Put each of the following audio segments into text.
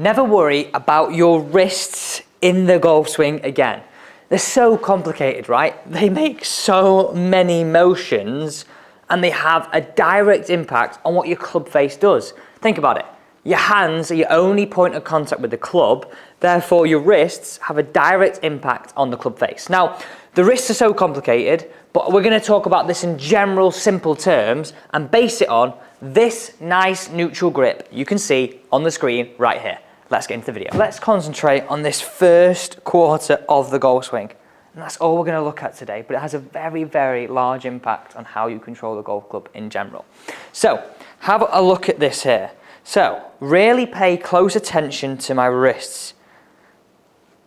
Never worry about your wrists in the golf swing again. They're so complicated, right? They make so many motions and they have a direct impact on what your club face does. Think about it. Your hands are your only point of contact with the club, therefore your wrists have a direct impact on the club face. Now, the wrists are so complicated, but we're going to talk about this in general, simple terms and base it on this nice neutral grip you can see on the screen right here. Let's get into the video. Let's concentrate on this first quarter of the golf swing. And that's all we're going to look at today, but it has a very, very large impact on how you control the golf club in general. So, have a look at this here. So, really pay close attention to my wrists.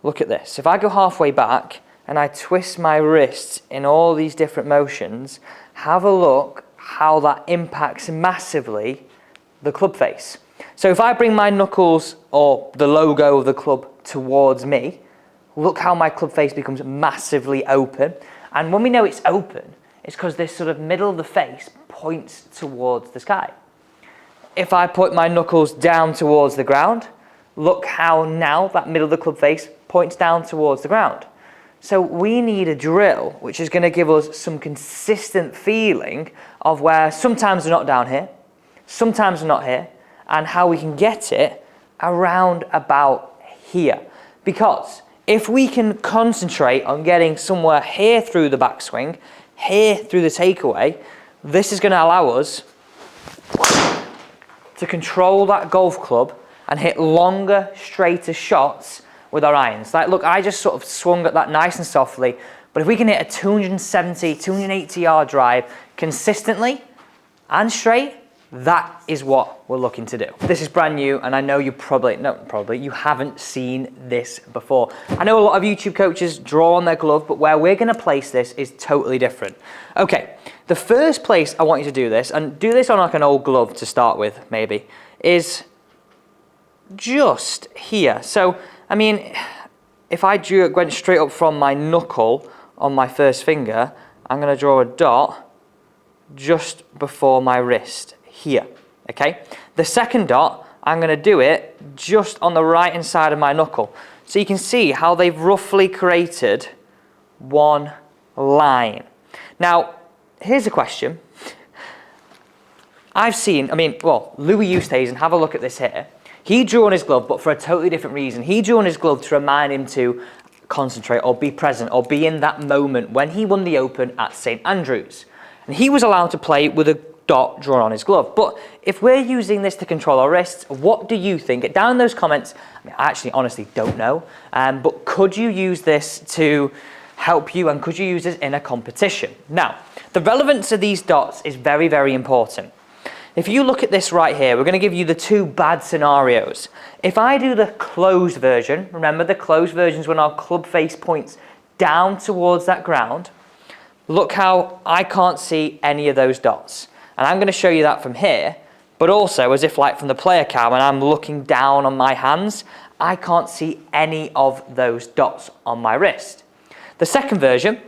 Look at this. If I go halfway back and I twist my wrists in all these different motions, have a look how that impacts massively the club face. So if I bring my knuckles or the logo of the club towards me, look how my club face becomes massively open. And when we know it's open, it's because this sort of middle of the face points towards the sky. If I put my knuckles down towards the ground, look how now that middle of the club face points down towards the ground. So we need a drill which is going to give us some consistent feeling of where sometimes we're not down here, sometimes we're not here, and how we can get it around about here. Because if we can concentrate on getting somewhere here through the backswing, here through the takeaway, this is going to allow us to control that golf club and hit longer, straighter shots with our irons. Like, look, I just sort of swung at that nice and softly, but if we can hit a 270, 280 yard drive consistently and straight, that is what we're looking to do. This is brand new, and I know you you haven't seen this before. I know a lot of YouTube coaches draw on their glove, but where we're gonna place this is totally different. Okay, the first place I want you to do this, and do this on like an old glove to start with, maybe, is just here. So, I mean, if I went straight up from my knuckle on my first finger, I'm gonna draw a dot just before my wrist. Here, okay? The second dot, I'm going to do it just on the right hand side of my knuckle. So you can see how they've roughly created one line. Now, here's a question. Louis Oosthuizen, have a look at this here. He drew on his glove, but for a totally different reason. He drew on his glove to remind him to concentrate or be present or be in that moment when he won the Open at St. Andrews. And he was allowed to play with a dot drawn on his glove. But if we're using this to control our wrists, what do you think? Get down in those comments. I actually honestly don't know, but could you use this to help you, and could you use this in a competition? Now, the relevance of these dots is very, very important. If you look at this right here, we're going to give you the two bad scenarios. If I do the closed version, remember the closed version is when our club face points down towards that ground. Look how I can't see any of those dots. And I'm going to show you that from here, but also as if like from the player cam when I'm looking down on my hands, I can't see any of those dots on my wrist. The second version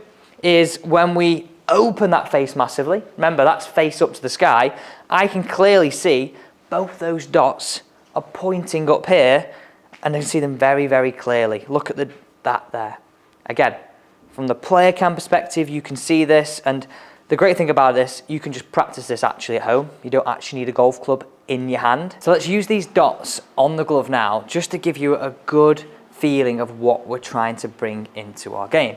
is when we open that face massively. Remember, that's face up to the sky. I can clearly see both those dots are pointing up here, and I can see them very, very clearly. Look at that there. Again, from the player cam perspective, you can see this, and the great thing about this, you can just practice this actually at home. You don't actually need a golf club in your hand. So let's use these dots on the glove now just to give you a good feeling of what we're trying to bring into our game.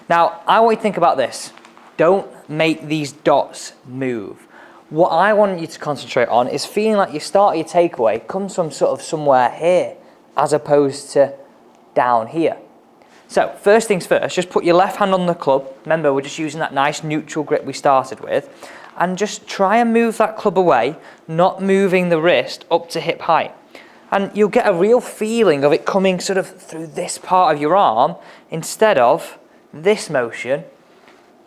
Now, I want you to think about this. Don't make these dots move. What I want you to concentrate on is feeling like your start of your takeaway comes from sort of somewhere here as opposed to down here. So, first things first, just put your left hand on the club. Remember, we're just using that nice neutral grip we started with. And just try and move that club away, not moving the wrist up to hip height. And you'll get a real feeling of it coming sort of through this part of your arm instead of this motion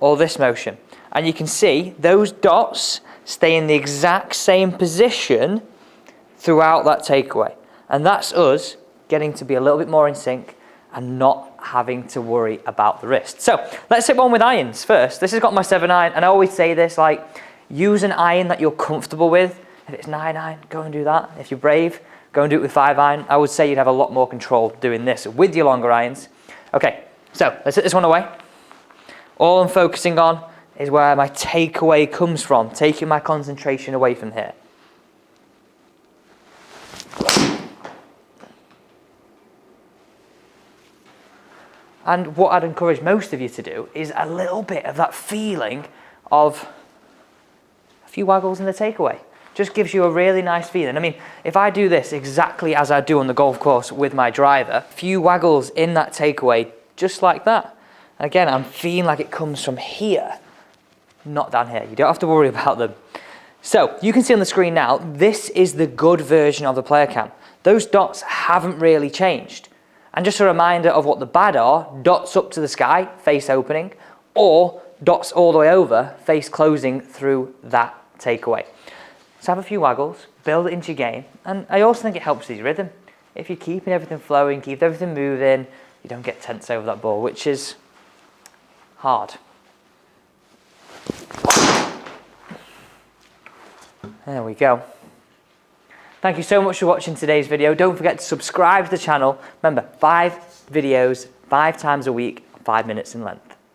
or this motion. And you can see those dots stay in the exact same position throughout that takeaway. And that's us getting to be a little bit more in sync and not having to worry about the wrist. So let's hit one with irons first. This has got my 7-iron, and I always say this, like, use an iron that you're comfortable with. If it's 9-iron, go and do that. If you're brave, Go and do it with 5-iron. I would say you'd have a lot more control doing this with your longer irons. Okay, so let's hit this one away. All I'm focusing on is where my takeaway comes from, taking my concentration away from here. And what I'd encourage most of you to do is a little bit of that feeling of a few waggles in the takeaway. Just gives you a really nice feeling. I mean, if I do this exactly as I do on the golf course with my driver, a few waggles in that takeaway, just like that. And again, I'm feeling like it comes from here, not down here. You don't have to worry about them. So you can see on the screen now, this is the good version of the player cam. Those dots haven't really changed. And just a reminder of what the bad are, dots up to the sky, face opening, or dots all the way over, face closing through that takeaway. So have a few waggles, build it into your game, and I also think it helps with your rhythm. If you're keeping everything flowing, keep everything moving, you don't get tense over that ball, which is hard. There we go. Thank you so much for watching today's video. Don't forget to subscribe to the channel. Remember, 5 videos, 5 times a week, 5 minutes in length.